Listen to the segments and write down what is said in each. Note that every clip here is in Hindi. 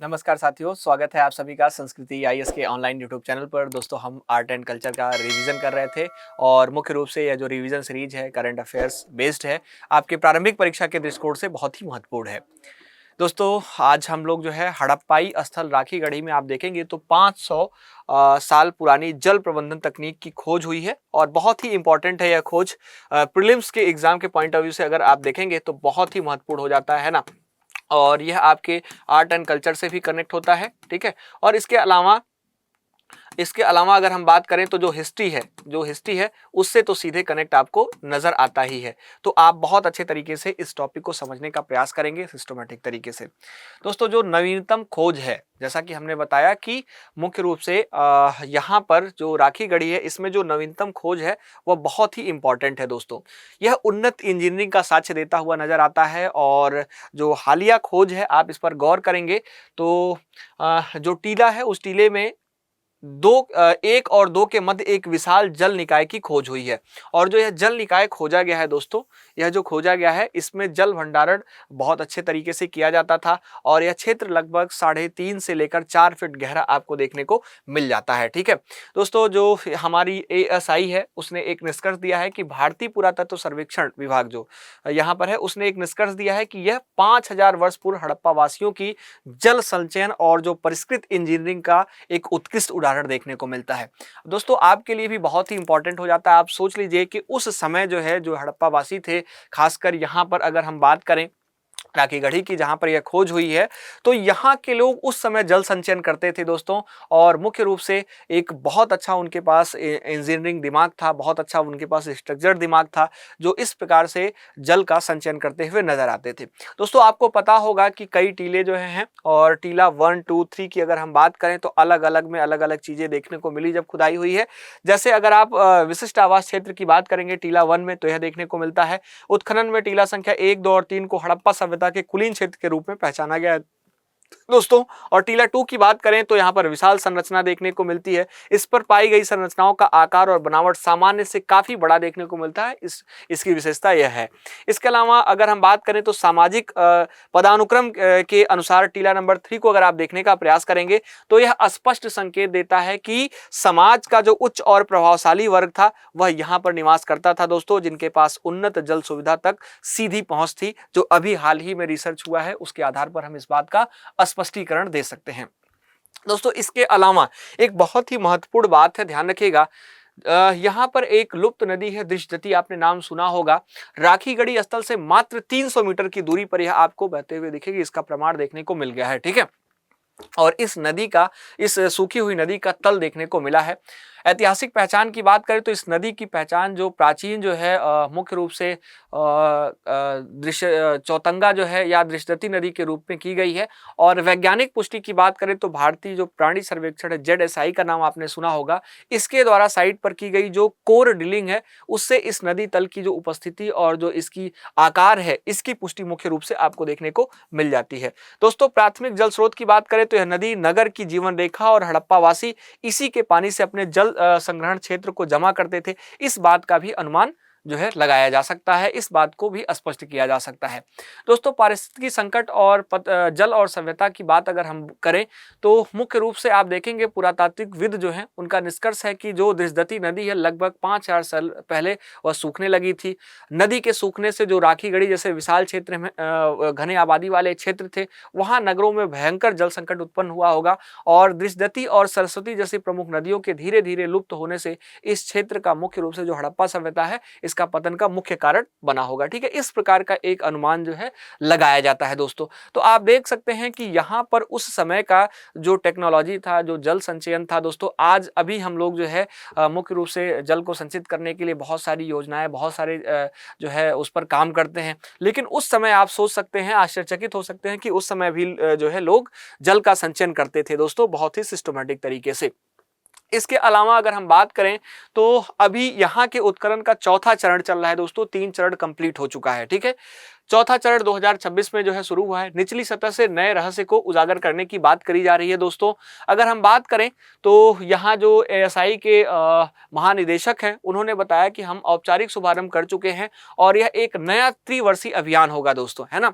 नमस्कार साथियों, स्वागत है आप सभी का संस्कृति आईएएस के ऑनलाइन यूट्यूब चैनल पर। दोस्तों, हम आर्ट एंड कल्चर का रिवीजन कर रहे थे और मुख्य रूप से यह जो रिवीजन सीरीज है करंट अफेयर्स बेस्ड है, आपके प्रारंभिक परीक्षा के दृष्टिकोण से बहुत ही महत्वपूर्ण है। दोस्तों, आज हम लोग जो है हड़प्पाई स्थल राखीगढ़ी में आप देखेंगे तो 500 साल पुरानी जल प्रबंधन तकनीक की खोज हुई है और बहुत ही इंपॉर्टेंट है यह खोज। प्रीलिम्स के एग्जाम के पॉइंट ऑफ व्यू से अगर आप देखेंगे तो बहुत ही महत्वपूर्ण हो जाता है ना। और यह आपके आर्ट एंड कल्चर से भी कनेक्ट होता है, ठीक है। और इसके अलावा अगर हम बात करें तो जो हिस्ट्री है उससे तो सीधे कनेक्ट आपको नजर आता ही है। तो आप बहुत अच्छे तरीके से इस टॉपिक को समझने का प्रयास करेंगे सिस्टमैटिक तरीके से। दोस्तों, जो नवीनतम खोज है, जैसा कि हमने बताया कि मुख्य रूप से यहाँ पर जो राखीगढ़ी है इसमें जो नवीनतम खोज है वह बहुत ही इंपॉर्टेंट है। दोस्तों, यह उन्नत इंजीनियरिंग का साक्ष्य देता हुआ नजर आता है और जो हालिया खोज है आप इस पर गौर करेंगे तो जो टीला है उस टीले में एक और दो के मध्य एक विशाल जल निकाय की खोज हुई है। और जो यह जल निकाय खोजा गया है दोस्तों, यह जो खोजा गया है इसमें जल भंडारण बहुत अच्छे तरीके से किया जाता था और यह क्षेत्र लगभग 3.5 से लेकर 4 फीट गहरा आपको देखने को मिल जाता है, ठीक है। दोस्तों, जो हमारी एएसआई है उसने एक निष्कर्ष दिया है कि भारतीय पुरातत्व सर्वेक्षण विभाग जो यहाँ पर है उसने एक निष्कर्ष दिया है कि यह 5000 वर्ष पूर्व हड़प्पा वासियों की जल संचयन और जो परिष्कृत इंजीनियरिंग का एक उत्कृष्ट उदाहरण देखने को मिलता है। दोस्तों, आपके लिए भी बहुत ही इंपॉर्टेंट हो जाता है। आप सोच लीजिए कि उस समय जो है जो हड़प्पा वासी थे, खासकर यहाँ पर अगर हम बात करें राखीगढ़ी की जहां पर यह खोज हुई है, तो यहाँ के लोग उस समय जल संचयन करते थे दोस्तों। और मुख्य रूप से एक बहुत अच्छा उनके पास इंजीनियरिंग दिमाग था, बहुत अच्छा उनके पास स्ट्रक्चर दिमाग था, जो इस प्रकार से जल का संचयन करते हुए नजर आते थे। दोस्तों, आपको पता होगा कि कई टीले जो हैं और टीला 1, 2, 3 की अगर हम बात करें तो अलग अलग चीजें देखने को मिली जब खुदाई हुई है। जैसे अगर आप विशिष्ट आवास क्षेत्र की बात करेंगे टीला 1 में, तो यह देखने को मिलता है। उत्खनन में टीला संख्या 1, 2 और 3 को हड़प्पा सभ्यता के कुलीन क्षेत्र के रूप में पहचाना गया है दोस्तों। और टीला 2 की बात करें तो यहाँ पर विशाल संरचना देखने को मिलती है। इस पर पाई गई संरचनाओं का आकार और बनावट सामान्य से काफी बड़ा देखने को मिलता है। इसकी विशेषता यह है। इसके अलावा अगर हम बात करें तो सामाजिक पदानुक्रम के अनुसार टीला नंबर 3 को अगर आप देखने का प्रयास करेंगे तो यह स्पष्ट संकेत देता है कि समाज का जो उच्च और प्रभावशाली वर्ग था वह यहाँ पर निवास करता था दोस्तों, जिनके पास उन्नत जल सुविधा तक सीधी पहुंच थी। जो अभी हाल ही में रिसर्च हुआ है उसके आधार पर हम इस बात का स्पष्टीकरण दे सकते हैं। दोस्तों, इसके अलावा एक बहुत ही महत्वपूर्ण बात है, ध्यान रखिएगा। यहाँ पर एक लुप्त नदी है दृश्यवती, आपने नाम सुना होगा। राखीगढ़ी स्थल से मात्र 300 मीटर की दूरी पर यह आपको बहते हुए दिखेगी। इसका प्रमाण देखने को मिल गया है, ठीक है। और इस सूखी हुई नदी का तल देखने को मिला है। ऐतिहासिक पहचान की बात करें तो इस नदी की पहचान जो प्राचीन जो है मुख्य रूप से दृश्य चौतंगा जो है या दृश्यवती नदी के रूप में की गई है। और वैज्ञानिक पुष्टि की बात करें तो भारतीय जो प्राणी सर्वेक्षण है जेडएसआई का नाम आपने सुना होगा, इसके द्वारा साइट पर की गई जो कोर ड्रिलिंग है उससे इस नदी तल की जो उपस्थिति और जो इसकी आकार है इसकी पुष्टि मुख्य रूप से आपको देखने को मिल जाती है। दोस्तों, प्राथमिक जल स्रोत की बात करें तो यह नदी नगर की जीवन रेखा और हड़प्पा वासी इसी के पानी से अपने जल संग्रहण क्षेत्र को जमा करते थे। इस बात का भी अनुमान जो है लगाया जा सकता है, इस बात को भी स्पष्ट किया जा सकता है। दोस्तों, पारिस्थितिकी संकट और जल और सभ्यता की बात अगर हम करें तो मुख्य रूप से आप देखेंगे पुरातात्विकविद जो है उनका निष्कर्ष है कि जो दृश्यवती नदी है लगभग 5000 साल पहले वह सूखने लगी थी। नदी के सूखने से जो राखीगढ़ी जैसे विशाल क्षेत्र में घने आबादी वाले क्षेत्र थे वहां नगरों में भयंकर जल संकट उत्पन्न हुआ होगा। और दृश्यवती और सरस्वती जैसी प्रमुख नदियों के धीरे धीरे लुप्त होने से इस क्षेत्र का मुख्य रूप से जो हड़प्पा सभ्यता है इसका पतन का मुख्य कारण बना होगा, ठीक है। इस प्रकार का एक अनुमान जो है लगाया जाता है दोस्तों। तो आप देख सकते हैं कि यहाँ पर उस समय का जो टेक्नोलॉजी था, जो जल संचयन था दोस्तों, आज अभी हम लोग जो है मुख्य रूप से जल को संचित करने के लिए बहुत सारी योजनाएं, बहुत सारे जो है उस पर काम करते हैं। लेकिन उस समय आप सोच सकते हैं, आश्चर्यचकित हो सकते हैं कि उस समय भी जो है लोग जल का संचयन करते थे दोस्तों, बहुत ही सिस्टमैटिक तरीके से। इसके अलावा अगर हम बात करें तो अभी यहाँ के उत्खनन का चौथा चरण चल रहा है दोस्तों, 3 चरण कंप्लीट हो चुका है, ठीक है। चौथा चरण 2026 में जो है शुरू हुआ है। निचली सतह से नए रहस्य को उजागर करने की बात करी जा रही है दोस्तों। अगर हम बात करें तो यहाँ जो एएसआई के महानिदेशक हैं उन्होंने बताया कि हम औपचारिक शुभारंभ कर चुके हैं और यह एक नया त्रिवर्षीय अभियान होगा दोस्तों, है ना।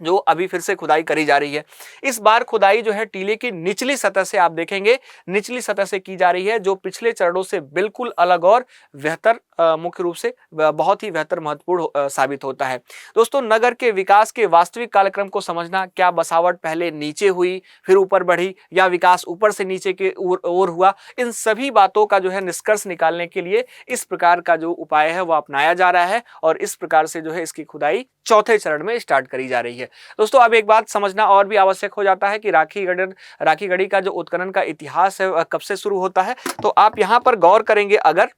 जो अभी फिर से खुदाई करी जा रही है। इस बार खुदाई जो है टीले की निचली सतह से आप देखेंगे निचली सतह से की जा रही है, जो पिछले चरणों से बिल्कुल अलग और बेहतर मुख्य रूप से बहुत ही बेहतर महत्वपूर्ण साबित होता है। दोस्तों, नगर के विकास के वास्तविक कालक्रम को समझना, क्या बसावट पहले नीचे हुई फिर ऊपर बढ़ी या विकास ऊपर से नीचे के ओर हुआ, इन सभी बातों का जो है निष्कर्ष निकालने के लिए इस प्रकार का जो उपाय है वो अपनाया जा रहा है और इस प्रकार से जो है इसकी खुदाई चौथे चरण में स्टार्ट करी जा रही है। दोस्तों, अब एक बात समझना और भी आवश्यक हो जाता है कि राखी गढ़ी का जो उत्खनन का इतिहास है कब से शुरू होता है। तो आप यहाँ पर गौर करेंगे अगर,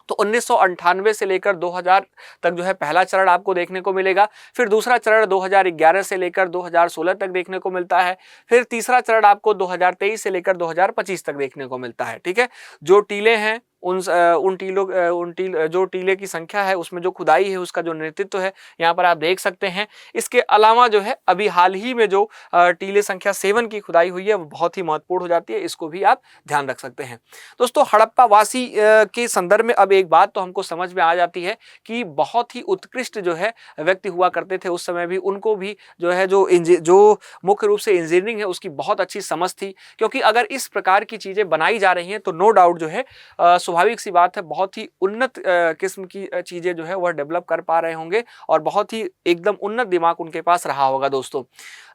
तो 1998 से लेकर 2000 तक जो है पहला चरण आपको देखने को मिलेगा। फिर दूसरा चरण 2011 से लेकर 2016 तक देखने को मिलता है। फिर तीसरा चरण आपको 2023 से लेकर 2025 तक देखने को मिलता है। ठीक है, जो टीले हैं जो टीले की संख्या है उसमें जो खुदाई है उसका जो नेतृत्व है यहाँ पर आप देख सकते हैं। इसके अलावा जो है अभी हाल ही में जो टीले संख्या 7 की खुदाई हुई है वो बहुत ही महत्वपूर्ण हो जाती है, इसको भी आप ध्यान रख सकते हैं। दोस्तों, हड़प्पा वासी के संदर्भ में अब एक बात तो हमको समझ में आ जाती है कि बहुत ही उत्कृष्ट जो है व्यक्ति हुआ करते थे उस समय भी, उनको भी जो है जो मुख्य रूप से इंजीनियरिंग है उसकी बहुत अच्छी समझ थी, क्योंकि अगर इस प्रकार की चीजें बनाई जा रही हैं तो नो डाउट जो है स्वाभाविक सी बात है बहुत ही उन्नत किस्म की चीजें जो है वह डेवलप कर पा रहे होंगे और बहुत ही एकदम उन्नत दिमाग उनके पास रहा होगा। दोस्तों,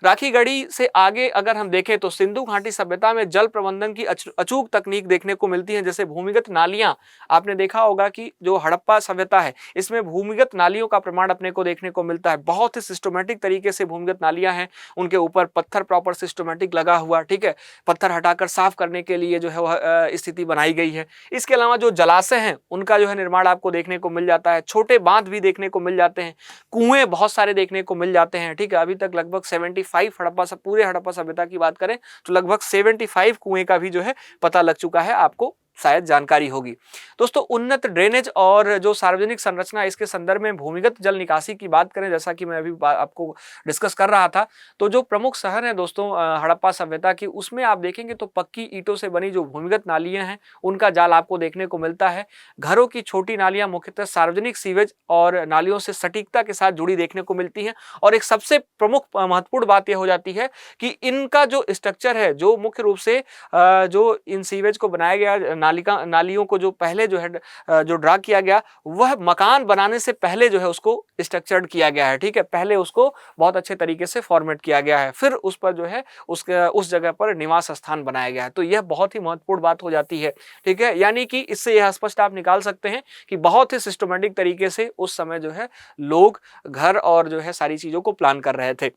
राखी गढ़ी से आगे अगर हम देखें तो सिंधु घाटी सभ्यता में जल प्रबंधन की अचूक तकनीक देखने को मिलती है, जैसे भूमिगत नालियां। आपने देखा होगा कि जो हड़प्पा सभ्यता है इसमें भूमिगत नालियों का प्रमाण अपने को देखने को मिलता है। बहुत ही सिस्टमेटिक तरीके से भूमिगत नालियां हैं, उनके ऊपर पत्थर प्रॉपर सिस्टमेटिक लगा हुआ, ठीक है, पत्थर हटाकर साफ करने के लिए जो है वह स्थिति बनाई गई है। इसके अलावा जो जलाशय हैं उनका जो है निर्माण आपको देखने को मिल जाता है, छोटे बांध भी देखने को मिल जाते हैं, कुएं बहुत सारे देखने को मिल जाते हैं। ठीक है, अभी तक लगभग 75 पूरे हड़प्पा सभ्यता की बात करें तो लगभग 75 कुएं का भी जो है पता लग चुका है, आपको शायद जानकारी होगी। दोस्तों, उन्नत ड्रेनेज और जो सार्वजनिक संरचना, इसके संदर्भ में भूमिगत जल निकासी की बात करें, जैसा कि मैं अभी आपको डिस्कस कर रहा था, तो जो प्रमुख शहर है दोस्तों हड़प्पा सभ्यता की, उसमें आप देखेंगे तो पक्की ईंटों से बनी जो भूमिगत नालियां हैं उनका जाल आपको देखने को मिलता है। घरों की छोटी नालियां मुख्यतः सार्वजनिक सीवेज और नालियों से सटीकता के साथ जुड़ी देखने को मिलती हैं। और एक सबसे प्रमुख महत्वपूर्ण बात यह हो जाती है कि इनका जो स्ट्रक्चर है, जो मुख्य रूप से जो इन सीवेज को बनाया गया, नालियों को जो पहले जो है जो ड्रा किया गया, वह मकान बनाने से पहले जो है उसको स्ट्रक्चर्ड किया गया है। ठीक है, पहले उसको बहुत अच्छे तरीके से फॉर्मेट किया गया है, फिर उस पर जो है उस जगह पर निवास स्थान बनाया गया है। तो यह बहुत ही महत्वपूर्ण बात हो जाती है। ठीक है, यानी कि इससे यह स्पष्ट आप निकाल सकते हैं कि बहुत ही सिस्टमेटिक तरीके से उस समय जो है लोग घर और जो है सारी चीजों को प्लान कर रहे थे।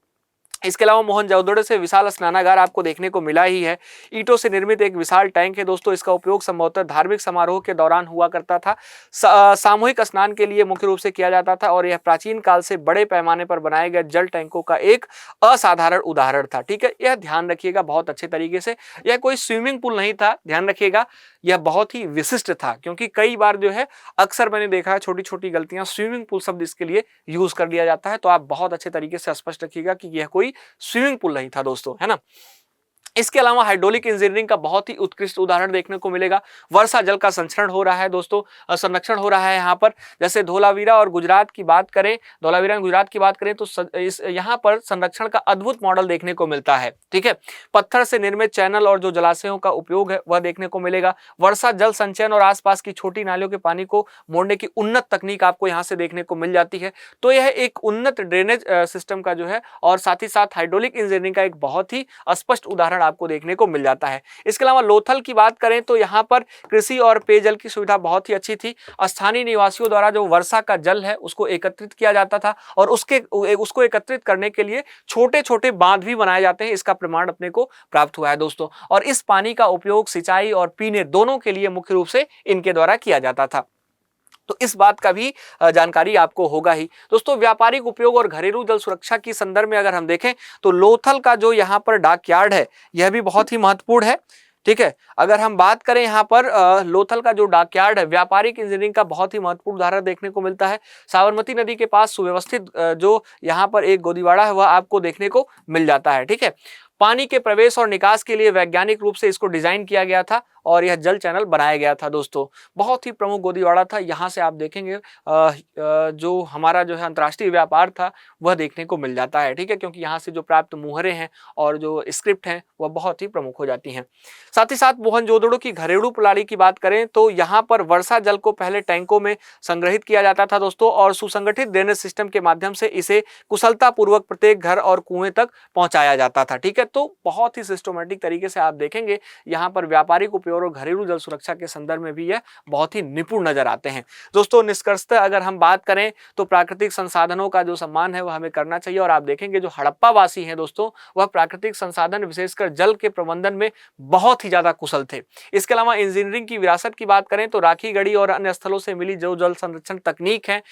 इसके अलावा मोहनजोदड़ो से विशाल स्नानागार आपको देखने को मिला ही है। ईंटों से निर्मित एक विशाल टैंक है दोस्तों, इसका उपयोग संभवतः धार्मिक समारोह के दौरान हुआ करता था, सामूहिक स्नान के लिए मुख्य रूप से किया जाता था और यह प्राचीन काल से बड़े पैमाने पर बनाए गए जल टैंकों का एक असाधारण उदाहरण था। ठीक है, यह ध्यान रखिएगा बहुत अच्छे तरीके से, यह कोई स्विमिंग पूल नहीं था, ध्यान रखिएगा, यह बहुत ही विशिष्ट था, क्योंकि कई बार जो है अक्सर मैंने देखा है छोटी छोटी गलतियां, स्विमिंग पूल शब्द इसके लिए यूज कर लिया जाता है। तो आप बहुत अच्छे तरीके से स्पष्ट रखिएगा कि यह कोई स्विमिंग पूल नहीं था दोस्तों, है ना। इसके अलावा हाइड्रोलिक इंजीनियरिंग का बहुत ही उत्कृष्ट उदाहरण देखने को मिलेगा। वर्षा जल का संरक्षण हो रहा है दोस्तों, संरक्षण हो रहा है यहाँ पर। जैसे धोलावीरा और गुजरात की बात करें, धोलावीरा और गुजरात की बात करें तो यहाँ पर संरक्षण का अद्भुत मॉडल देखने को मिलता है। ठीक है, पत्थर से निर्मित चैनल और जो जलाशयों का उपयोग है वह देखने को मिलेगा। वर्षा जल संचयन और आसपास की छोटी नालियों के पानी को मोड़ने की उन्नत तकनीक आपको यहाँ से देखने को मिल जाती है। तो यह एक उन्नत ड्रेनेज सिस्टम का जो है और साथ ही साथ हाइड्रोलिक इंजीनियरिंग का एक बहुत ही स्पष्ट उदाहरण आपको देखने को मिल जाता है। इसके अलावा लोथल की बात करें तो यहाँ पर कृषि और पेयजल की सुविधा बहुत ही अच्छी थी। स्थानीय निवासियों द्वारा जो वर्षा का जल है उसको एकत्रित किया जाता था और उसको एकत्रित करने के लिए छोटे छोटे बांध भी बनाए जाते हैं, इसका प्रमाण अपने को प्राप्त हुआ है दोस्तों। और इस पानी का उपयोग सिंचाई और पीने दोनों के लिए मुख्य रूप से इनके द्वारा किया जाता था। तो इस बात का भी जानकारी आपको होगा ही दोस्तों। व्यापारिक उपयोग और घरेलू जल सुरक्षा की संदर्भ में अगर हम देखें तो लोथल का जो यहाँ पर डाक यार्ड है यह भी बहुत ही महत्वपूर्ण है। ठीक है, अगर हम बात करें यहाँ पर लोथल का जो डाकयार्ड है, व्यापारिक इंजीनियरिंग का बहुत ही महत्वपूर्ण उदाहरण देखने को मिलता है। साबरमती नदी के पास सुव्यवस्थित जो यहाँ पर एक गोदीवाड़ा है वह आपको देखने को मिल जाता है। ठीक है, पानी के प्रवेश और निकास के लिए वैज्ञानिक रूप से इसको डिजाइन किया गया था और यह जल चैनल बनाया गया था दोस्तों। बहुत ही प्रमुख गोदीवाड़ा था। यहाँ से आप देखेंगे जो हमारा जो है अंतर्राष्ट्रीय व्यापार था वह देखने को मिल जाता है, ठीक है, क्योंकि यहाँ से जो प्राप्त मुहरें हैं और जो स्क्रिप्ट हैं वह बहुत ही प्रमुख हो जाती हैं। साथ ही साथ मोहनजोदड़ो की घरेलू प्रणाली की बात करें तो यहाँ पर वर्षा जल को पहले टैंकों में संग्रहित किया जाता था दोस्तों, और सुसंगठित ड्रेनेज सिस्टम के माध्यम से इसे कुशलता पूर्वक प्रत्येक घर और कुएं तक पहुंचाया जाता था, ठीक है। तो बहुत ही सिस्टमेटिक तरीके से आप देखेंगे यहाँ पर व्यापारिक उपयोग और घरेलू जल सुरक्षा के संदर्भ में भी यह बहुत ही निपुण नजर आते हैं दोस्तों। निष्कर्षतः अगर हम बात करें तो प्राकृतिक संसाधनों का जो सम्मान है वह हमें करना चाहिए, और आप देखेंगे जो हड़प्पा वासी हैं दोस्तों वह प्राकृतिक संसाधन विशेषकर जल के प्रबंधन में बहुत ही ज्यादा कुशल थे। इसके अलावा इंजीनियरिंग की विरासत की बात करें तो राखी गढ़ी और अन्य स्थलों से मिली जो जल संरक्षण तकनीक है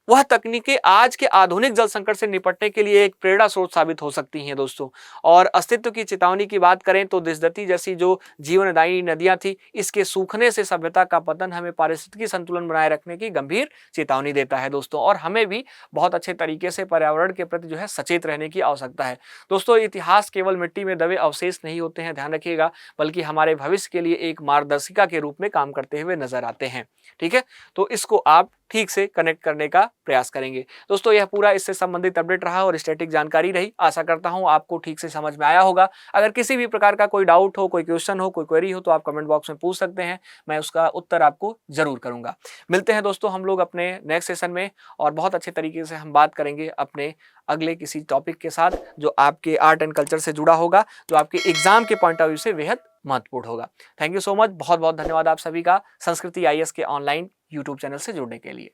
वह तकनीकें आज के आधुनिक जल संकट से निपटने के लिए एक प्रेरणा स्रोत साबित हो सकती हैं दोस्तों। और अस्तित्व की चेतावनी की बात करें तो दिशदती जैसी जो जीवनदायी नदियां थी, इसके सूखने से सभ्यता का पतन हमें पारिस्थितिकी संतुलन बनाए रखने की गंभीर चेतावनी देता है दोस्तों, और हमें भी बहुत अच्छे तरीके से पर्यावरण के प्रति जो है सचेत रहने की आवश्यकता है दोस्तों। इतिहास केवल मिट्टी में दबे अवशेष नहीं होते हैं, ध्यान रखिएगा, बल्कि हमारे भविष्य के लिए एक मार्गदर्शिका के रूप में काम करते हुए नजर आते हैं, ठीक है। तो इसको आप ठीक से कनेक्ट करने का प्रयास करेंगे दोस्तों। यह पूरा इससे संबंधित अपडेट रहा और स्टैटिक जानकारी रही। आशा करता हूं आपको ठीक से समझ में आया होगा। अगर किसी भी प्रकार का कोई डाउट हो, कोई क्वेश्चन हो, कोई क्वेरी हो तो आप कमेंट बॉक्स में पूछ सकते हैं, मैं उसका उत्तर आपको जरूर करूंगा। मिलते हैं दोस्तों हम लोग अपने नेक्स्ट सेशन में, और बहुत अच्छे तरीके से हम बात करेंगे अपने अगले किसी टॉपिक के साथ जो आपके आर्ट एंड कल्चर से जुड़ा होगा, जो आपके एग्जाम के पॉइंट ऑफ व्यू से बेहद महत्वपूर्ण होगा। थैंक यू सो मच, बहुत बहुत धन्यवाद आप सभी का संस्कृति IAS के ऑनलाइन यूट्यूब चैनल से जुड़ने के लिए।